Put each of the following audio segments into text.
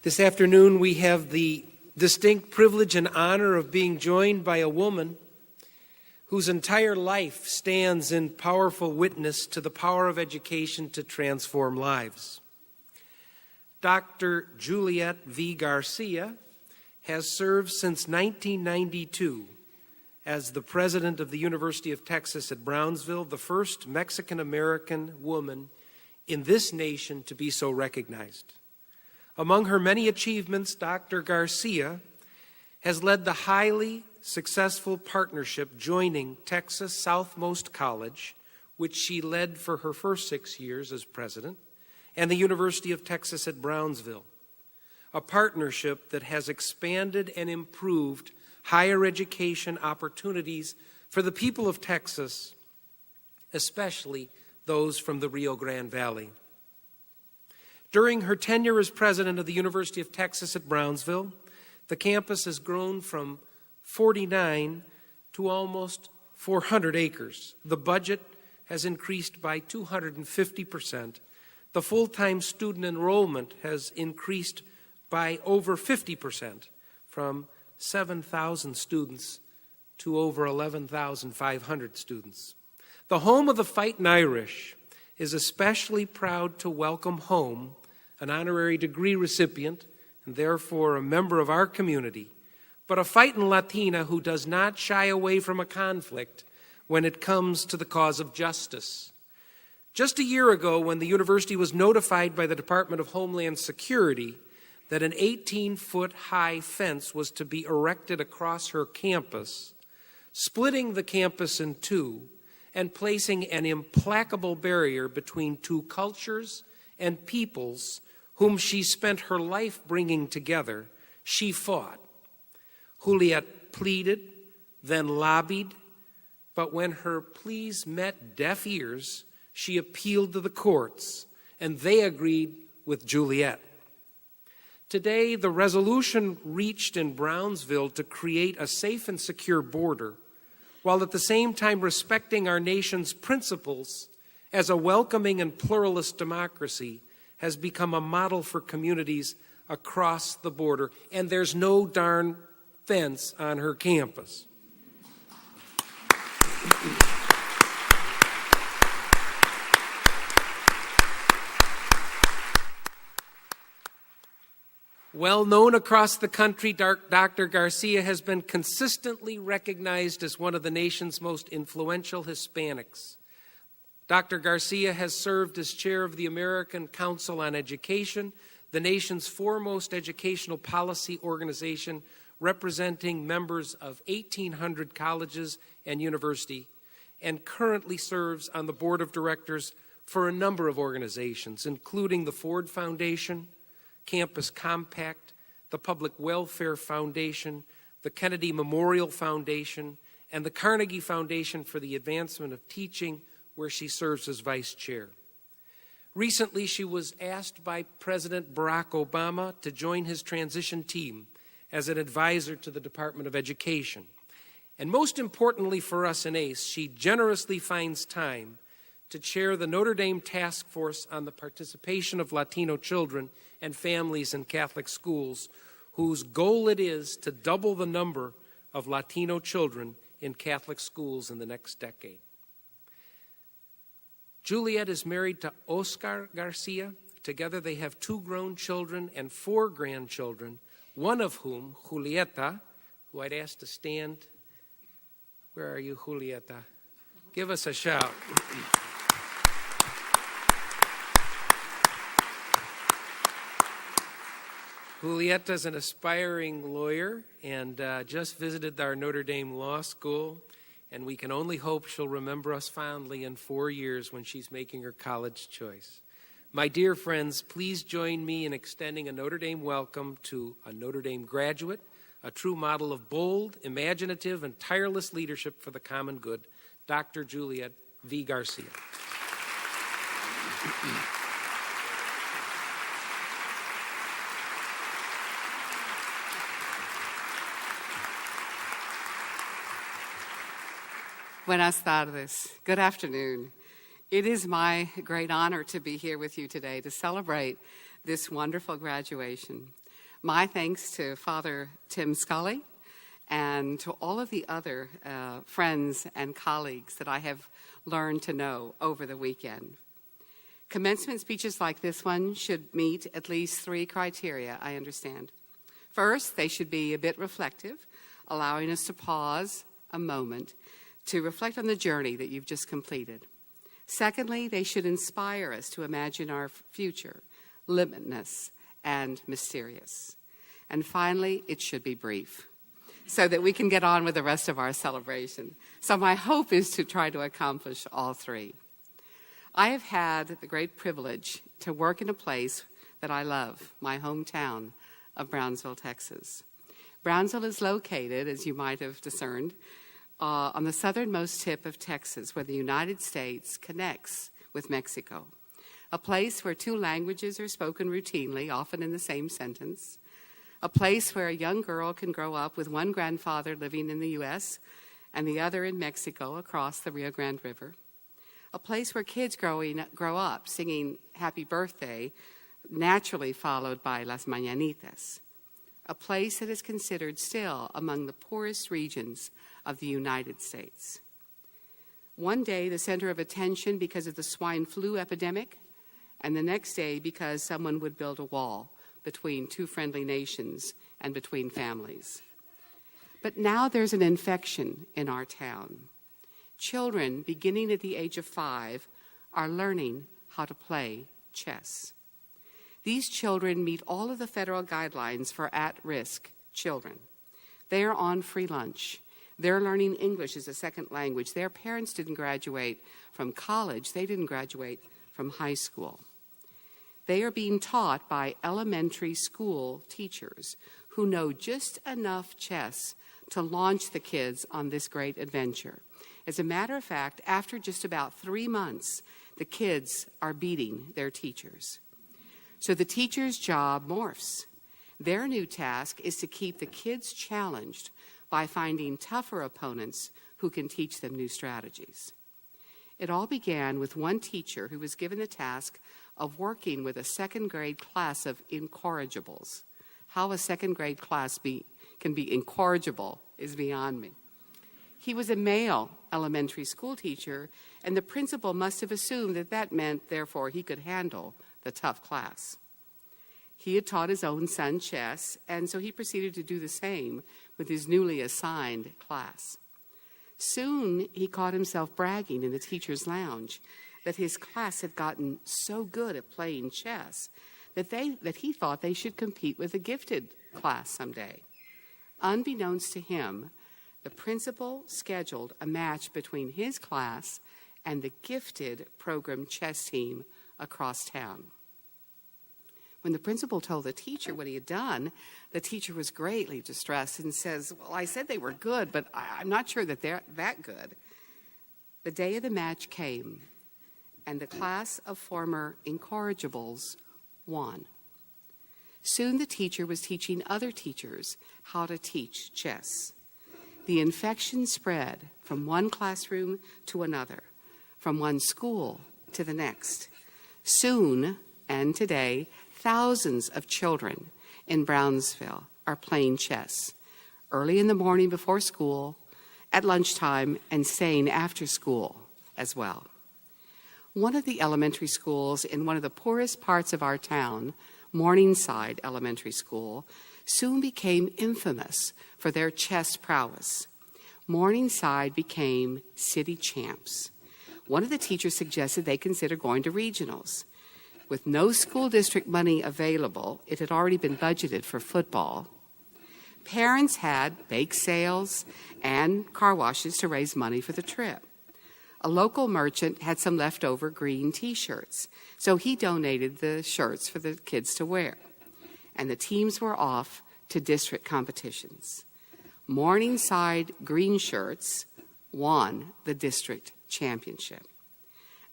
This afternoon, we have the distinct privilege and honor of being joined by a woman whose entire life stands in powerful witness to the power of education to transform lives. Dr. Juliet V. Garcia has served since 1992 as the president of the University of Texas at Brownsville, the first Mexican-American woman in this nation to be so recognized. Among her many achievements, Dr. Garcia has led the highly successful partnership joining Texas Southmost College, which she led for her first 6 years as president, and the University of Texas at Brownsville, a partnership that has expanded and improved higher education opportunities for the people of Texas, especially those from the Rio Grande Valley. During her tenure as president of the University of Texas at Brownsville, the campus has grown from 49 to almost 400 acres. The budget has increased by 250%. The full-time student enrollment has increased by over 50%, from 7,000 students to over 11,500 students. The home of the Fightin' Irish is especially proud to welcome home an honorary degree recipient and therefore a member of our community, but a fightin' Latina who does not shy away from a conflict when it comes to the cause of justice. Just a year ago, when the university was notified by the Department of Homeland Security that an 18-foot-high fence was to be erected across her campus, splitting the campus in two and placing an implacable barrier between two cultures and peoples whom she spent her life bringing together, she fought. Juliet pleaded, then lobbied, but when her pleas met deaf ears, she appealed to the courts, and they agreed with Juliet. Today, the resolution reached in Brownsville to create a safe and secure border, while at the same time respecting our nation's principles as a welcoming and pluralist democracy, has become a model for communities across the border, and there's no darn fence on her campus. Well known across the country, Dr. Garcia has been consistently recognized as one of the nation's most influential Hispanics. Dr. Garcia has served as chair of the American Council on Education, the nation's foremost educational policy organization representing members of 1,800 colleges and universities, and currently serves on the board of directors for a number of organizations, including the Ford Foundation, Campus Compact, the Public Welfare Foundation, the Kennedy Memorial Foundation, and the Carnegie Foundation for the Advancement of Teaching, where she serves as vice chair. Recently, she was asked by President Barack Obama to join his transition team as an advisor to the Department of Education. And most importantly for us in ACE, she generously finds time to chair the Notre Dame Task Force on the Participation of Latino Children and Families in Catholic Schools, whose goal it is to double the number of Latino children in Catholic schools in the next decade. Juliet is married to Oscar Garcia. Together they have 2 grown children and 4 grandchildren, one of whom, Julieta, who I'd ask to stand. Where are you, Julieta? Give us a shout. Julieta is an aspiring lawyer and just visited our Notre Dame Law School, and we can only hope she'll remember us fondly in 4 years when she's making her college choice. My dear friends, please join me in extending a Notre Dame welcome to a Notre Dame graduate, a true model of bold, imaginative, and tireless leadership for the common good, Dr. Juliet V. Garcia. Buenas tardes. Good afternoon. It is my great honor to be here with you today to celebrate this wonderful graduation. My thanks to Father Tim Scully and to all of the other friends and colleagues that I have learned to know over the weekend. Commencement speeches like this one should meet at least 3 criteria, I understand. First, they should be a bit reflective, allowing us to pause a moment to reflect on the journey that you've just completed. Secondly, they should inspire us to imagine our future, limitless and mysterious. And finally, it should be brief, so that we can get on with the rest of our celebration. So my hope is to try to accomplish all 3. I have had the great privilege to work in a place that I love, my hometown of Brownsville, Texas. Brownsville is located, as you might have discerned, on the southernmost tip of Texas, where the United States connects with Mexico, a place where 2 languages are spoken routinely, often in the same sentence, a place where a young girl can grow up with one grandfather living in the U.S. and the other in Mexico across the Rio Grande River, a place where kids grow up singing Happy Birthday, naturally followed by Las Mañanitas, a place that is considered still among the poorest regions of the United States. One day, the center of attention because of the swine flu epidemic, and the next day because someone would build a wall between 2 friendly nations and between families. But now there's an infection in our town. Children, beginning at the age of 5, are learning how to play chess. These children meet all of the federal guidelines for at-risk children. They are on free lunch. They're learning English as a second language. Their parents didn't graduate from college. They didn't graduate from high school. They are being taught by elementary school teachers who know just enough chess to launch the kids on this great adventure. As a matter of fact, after just about 3 months, the kids are beating their teachers. So the teacher's job morphs. Their new task is to keep the kids challenged by finding tougher opponents who can teach them new strategies. It all began with one teacher who was given the task of working with a 2nd grade class of incorrigibles. How a 2nd grade class can be incorrigible is beyond me. He was a male elementary school teacher, and the principal must have assumed that that meant, therefore, he could handle the tough class. He had taught his own son chess, and so he proceeded to do the same with his newly assigned class. Soon, he caught himself bragging in the teacher's lounge that his class had gotten so good at playing chess that he thought they should compete with a gifted class someday. Unbeknownst to him, the principal scheduled a match between his class and the gifted program chess team across town. When the principal told the teacher what he had done, the teacher was greatly distressed and says, "Well, I said they were good, but I'm not sure that they're that good." The day of the match came, and the class of former incorrigibles won. Soon the teacher was teaching other teachers how to teach chess. The infection spread from one classroom to another, from one school to the next. Soon, and today, thousands of children in Brownsville are playing chess, early in the morning before school, at lunchtime, and staying after school as well. One of the elementary schools in one of the poorest parts of our town, Morningside Elementary School, soon became infamous for their chess prowess. Morningside became city champs. One of the teachers suggested they consider going to regionals. With no school district money available, it had already been budgeted for football. Parents had bake sales and car washes to raise money for the trip. A local merchant had some leftover green T-shirts, so he donated the shirts for the kids to wear. And the teams were off to district competitions. Morningside Green Shirts won the district championship.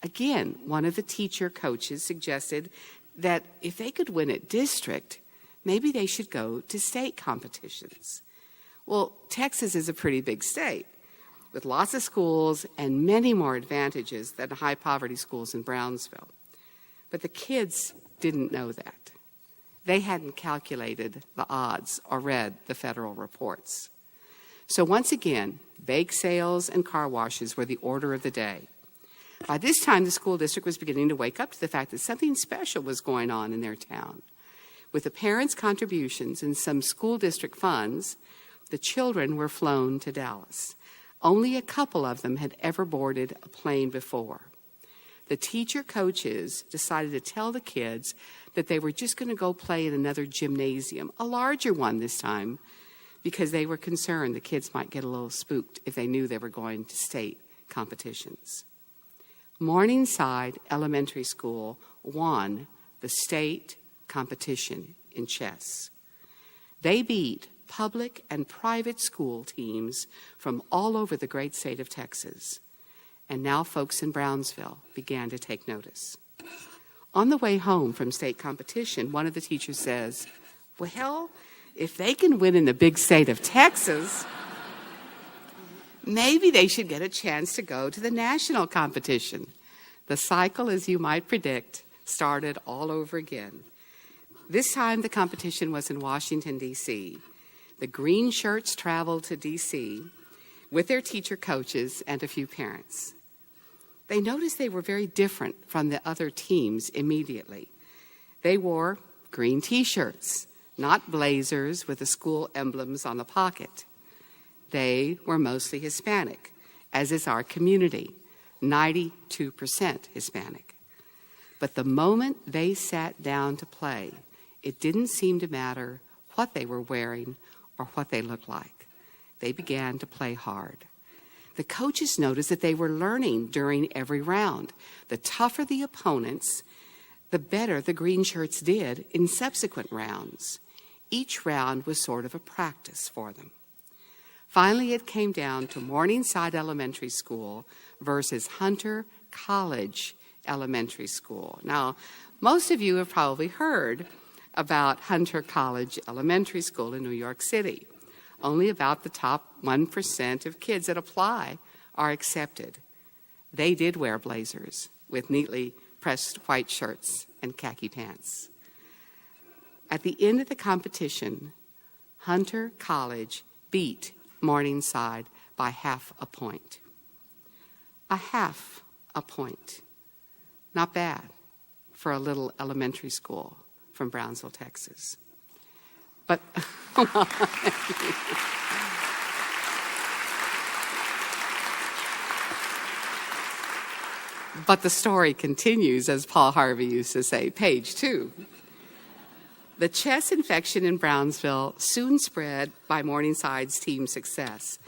Again, one of the teacher coaches suggested that if they could win at district, maybe they should go to state competitions. Well, Texas is a pretty big state with lots of schools and many more advantages than high-poverty schools in Brownsville. But the kids didn't know that. They hadn't calculated the odds or read the federal reports. So once again, bake sales and car washes were the order of the day. By this time, the school district was beginning to wake up to the fact that something special was going on in their town. With the parents' contributions and some school district funds, the children were flown to Dallas. Only a couple of them had ever boarded a plane before. The teacher coaches decided to tell the kids that they were just going to go play in another gymnasium, a larger one this time, because they were concerned the kids might get a little spooked if they knew they were going to state competitions. Morningside Elementary School won the state competition in chess. They beat public and private school teams from all over the great state of Texas. And now folks in Brownsville began to take notice. On the way home from state competition, one of the teachers says, well, if they can win in the big state of Texas, maybe they should get a chance to go to the national competition. The cycle, as you might predict, started all over again. This time the competition was in Washington, D.C. The green shirts traveled to D.C. with their teacher coaches and a few parents. They noticed they were very different from the other teams immediately. They wore green T-shirts, not blazers with the school emblems on the pocket. They were mostly Hispanic, as is our community, 92% Hispanic. But the moment they sat down to play, it didn't seem to matter what they were wearing or what they looked like. They began to play hard. The coaches noticed that they were learning during every round. The tougher the opponents, the better the green shirts did in subsequent rounds. Each round was sort of a practice for them. Finally, it came down to Morningside Elementary School versus Hunter College Elementary School. Now, most of you have probably heard about Hunter College Elementary School in New York City. Only about the top 1% of kids that apply are accepted. They did wear blazers with neatly pressed white shirts and khaki pants. At the end of the competition, Hunter College beat Morningside by half a point. A half a point. Not bad for a little elementary school from Brownsville, Texas. But but the story continues, as Paul Harvey used to say, page 2. The chess infection in Brownsville soon spread by Morningside's team success.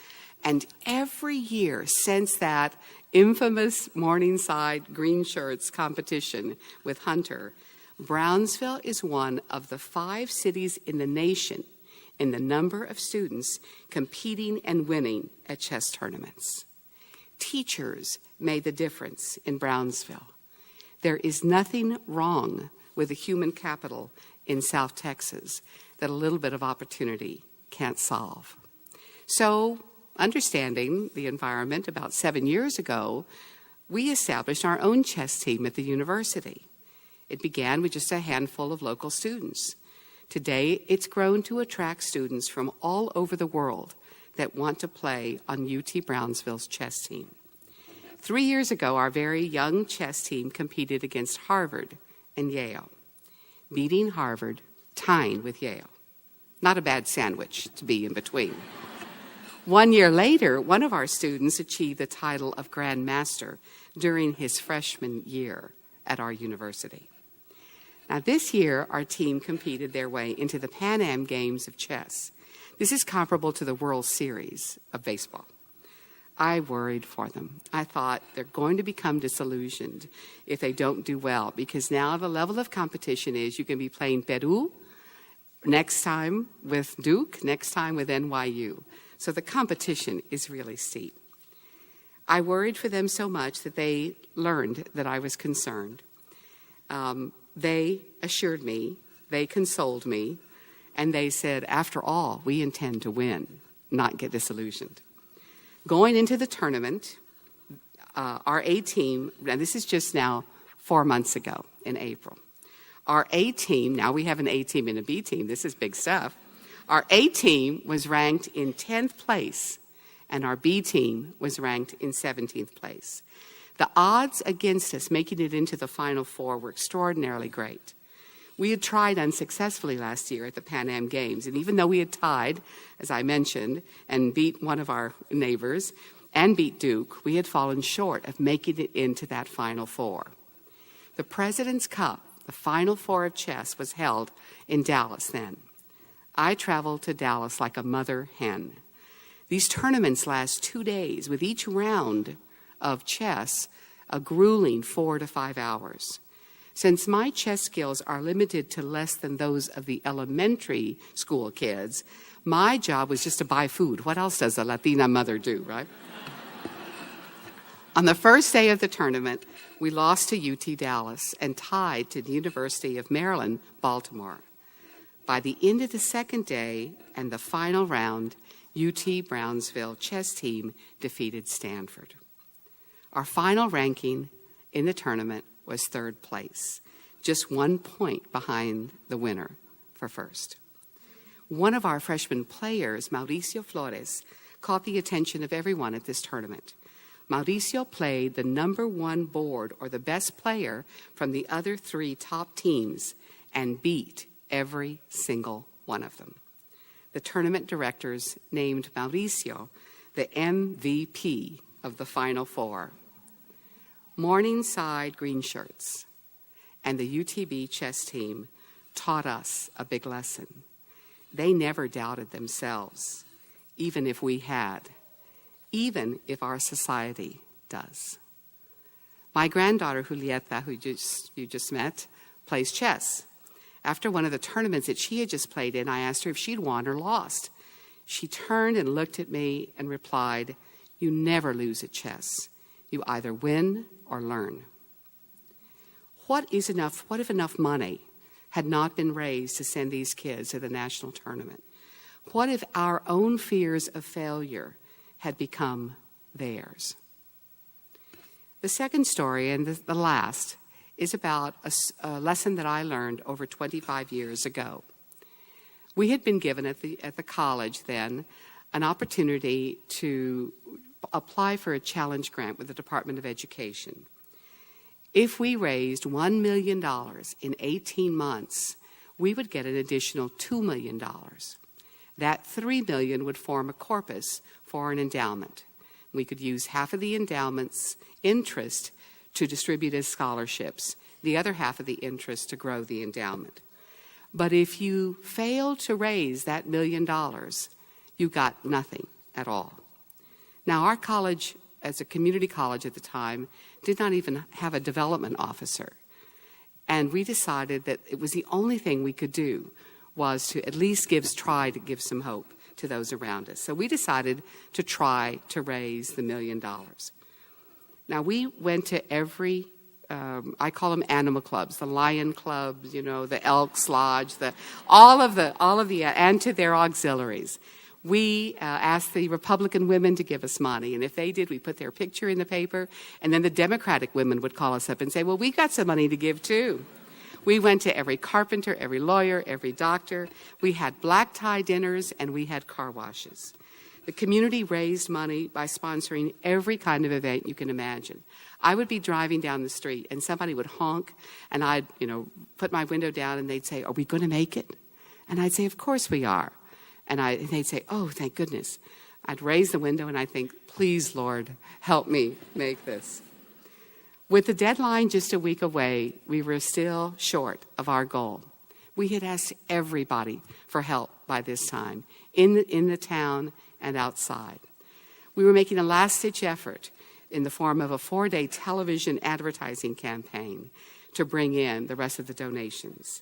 And every year since that infamous Morningside green shirts competition with Hunter, Brownsville is one of the 5 cities in the nation in the number of students competing and winning at chess tournaments. Teachers made the difference in Brownsville. There is nothing wrong with the human capital in South Texas that a little bit of opportunity can't solve. So, understanding the environment, about 7 years ago, we established our own chess team at the university. It began with just a handful of local students. Today, it's grown to attract students from all over the world that want to play on UT Brownsville's chess team. 3 years ago, our very young chess team competed against Harvard and Yale, beating Harvard, tying with Yale. Not a bad sandwich to be in between. 1 year later, one of our students achieved the title of Grand Master during his freshman year at our university. Now, this year, our team competed their way into the Pan Am Games of Chess. This is comparable to the World Series of baseball. I worried for them. I thought they're going to become disillusioned if they don't do well, because now the level of competition is you can be playing Peru, next time with Duke, next time with NYU. So the competition is really steep. I worried for them so much that they learned that I was concerned. They assured me, they consoled me, and they said, after all, we intend to win, not get disillusioned. Going into the tournament, our A team, and this is just now 4 months ago in April, Our A team, now we have an A team and a B team, this is big stuff. Our A team was ranked in 10th place, and our B team was ranked in 17th place. The odds against us making it into the Final Four were extraordinarily great. We had tried unsuccessfully last year at the Pan Am Games, and even though we had tied, as I mentioned, and beat one of our neighbors, and beat Duke, we had fallen short of making it into that Final Four. The President's Cup, the Final Four of chess, was held in Dallas then. I traveled to Dallas like a mother hen. These tournaments last 2 days, with each round of chess a grueling 4 to 5 hours. Since my chess skills are limited to less than those of the elementary school kids, my job was just to buy food. What else does a Latina mother do, right? On the first day of the tournament, we lost to UT Dallas and tied to the University of Maryland, Baltimore. By the end of the second day and the final round, UT Brownsville chess team defeated Stanford. Our final ranking in the tournament was 3rd place, just 1 point behind the winner for first. One of our freshman players, Mauricio Flores, caught the attention of everyone at this tournament. Mauricio played the number 1 board, or the best player from the other 3 top teams, and beat every single one of them. The tournament directors named Mauricio the MVP of the Final Four. Morningside Green Shirts and the UTB chess team taught us a big lesson. They never doubted themselves, even if we had, even if our society does. My granddaughter, Juliet V, who you just met, plays chess. After one of the tournaments that she had just played in, I asked her if she'd won or lost. She turned and looked at me and replied, "You never lose at chess. You either win or learn." What if enough money had not been raised to send these kids to the national tournament? What if our own fears of failure had become theirs? The second story, and the last, is about a lesson that I learned over 25 years ago. We had been given at the college then an opportunity to apply for a challenge grant with the Department of Education. If we raised $1 million in 18 months, we would get an additional $2 million. That $3 million would form a corpus for an endowment. We could use half of the endowment's interest to distribute as scholarships, the other half of the interest to grow the endowment. But if you failed to raise that $1 million, you got nothing at all. Now, our college, as a community college at the time, did not even have a development officer. And we decided that it was the only thing we could do was to at least try to give some hope to those around us. So we decided to try to raise the $1 million. Now, we went to every, I call them animal clubs, the lion clubs, the Elks Lodge, all of the, and to their auxiliaries. We asked the Republican women to give us money, and if they did, we put their picture in the paper, and then the Democratic women would call us up and say, "Well, we got some money to give too." We went to every carpenter, every lawyer, every doctor. We had black tie dinners, and we had car washes. The community raised money by sponsoring every kind of event you can imagine. I would be driving down the street, and somebody would honk, and I'd, put my window down, and they'd say, "Are we going to make it?" And I'd say, "Of course we are." And they'd say, "Oh, thank goodness." I'd raise the window and I'd think, "Please, Lord, help me make this." With the deadline just a week away, we were still short of our goal. We had asked everybody for help by this time, in the town and outside. We were making a last-ditch effort in the form of a 4-day television advertising campaign to bring in the rest of the donations.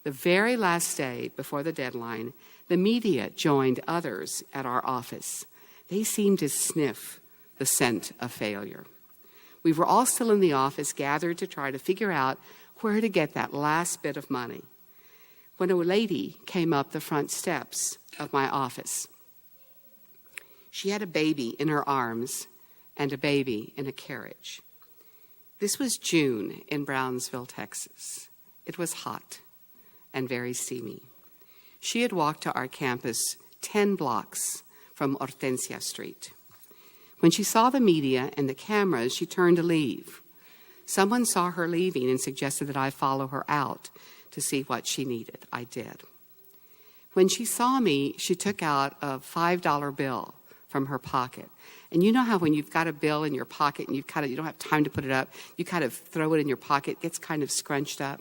The very last day before the deadline, the media joined others at our office. They seemed to sniff the scent of failure. We were all still in the office, gathered to try to figure out where to get that last bit of money, when a lady came up the front steps of my office. She had a baby in her arms and a baby in a carriage. This was June in Brownsville, Texas. It was hot and very steamy. She had walked to our campus 10 blocks from Hortensia Street. When she saw the media and the cameras, she turned to leave. Someone saw her leaving and suggested that I follow her out to see what she needed. I did. When she saw me, she took out a $5 bill from her pocket. And you know how when you've got a bill in your pocket and you don't have time to put it up, you kind of throw it in your pocket, it gets kind of scrunched up.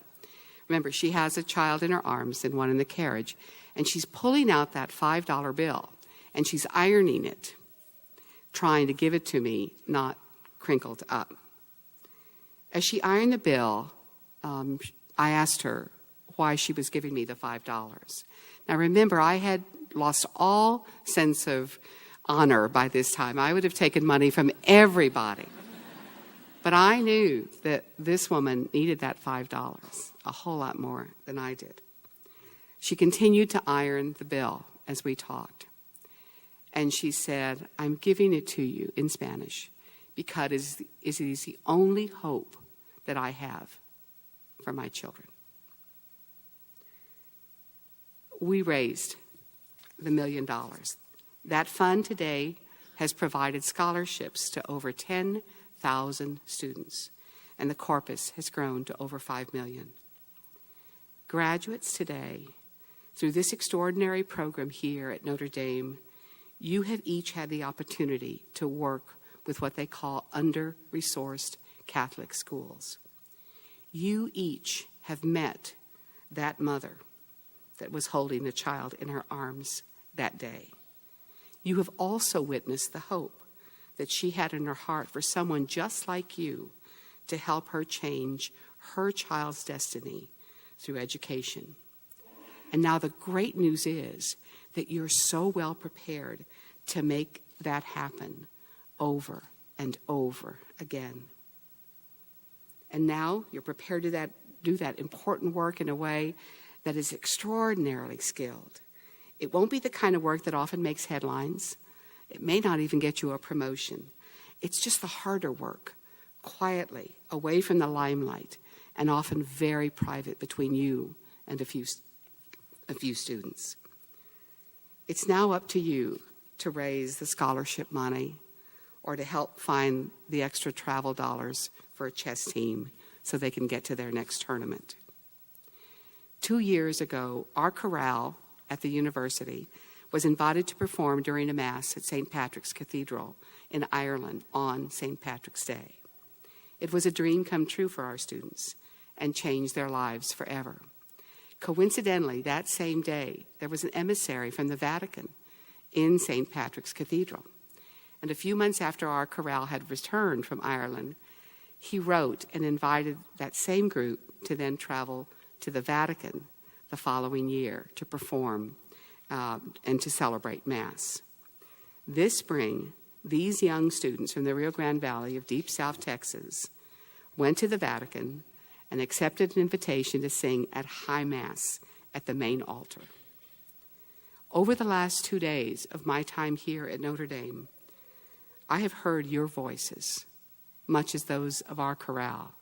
Remember, she has a child in her arms and one in the carriage, and she's pulling out that $5 bill, and she's ironing it, trying to give it to me, not crinkled up. As she ironed the bill, I asked her why she was giving me the $5. Now remember, I had lost all sense of honor by this time. I would have taken money from everybody. But I knew that this woman needed that $5, a whole lot more than I did. She continued to iron the bill as we talked. And she said, "I'm giving it to you," in Spanish, because it is the only hope that I have for my children. We raised the $1 million. That fund today has provided scholarships to over 10,000 students, and the corpus has grown to over 5 million. Graduates today, through this extraordinary program here at Notre Dame, you have each had the opportunity to work with what they call under-resourced Catholic schools. You each have met that mother that was holding the child in her arms that day. You have also witnessed the hope that she had in her heart for someone just like you to help her change her child's destiny through education. And now the great news is that you're so well prepared to make that happen over and over again. And now you're prepared to do that important work in a way that is extraordinarily skilled. It won't be the kind of work that often makes headlines. It may not even get you a promotion. It's just the harder work, quietly, away from the limelight, and often very private between you and a few students. It's now up to you to raise the scholarship money or to help find the extra travel dollars for a chess team so they can get to their next tournament. 2 years ago, our chorale at the university was invited to perform during a Mass at St. Patrick's Cathedral in Ireland on St. Patrick's Day. It was a dream come true for our students and changed their lives forever. Coincidentally, that same day, there was an emissary from the Vatican in St. Patrick's Cathedral. And a few months after our chorale had returned from Ireland, he wrote and invited that same group to then travel to the Vatican the following year to perform and to celebrate Mass. This spring, these young students from the Rio Grande Valley of deep South Texas went to the Vatican and accepted an invitation to sing at High Mass at the main altar. Over the last 2 days of my time here at Notre Dame, I have heard your voices, much as those of our chorale.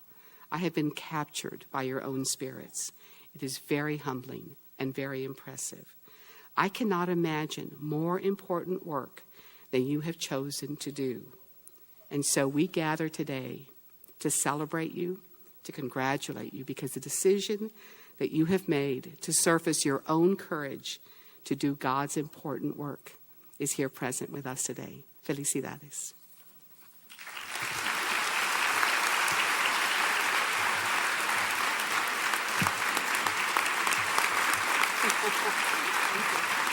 I have been captured by your own spirits. It is very humbling and very impressive. I cannot imagine more important work than you have chosen to do. And so we gather today to celebrate you, to congratulate you, because the decision that you have made to surface your own courage to do God's important work is here present with us today. Felicidades. Thank you.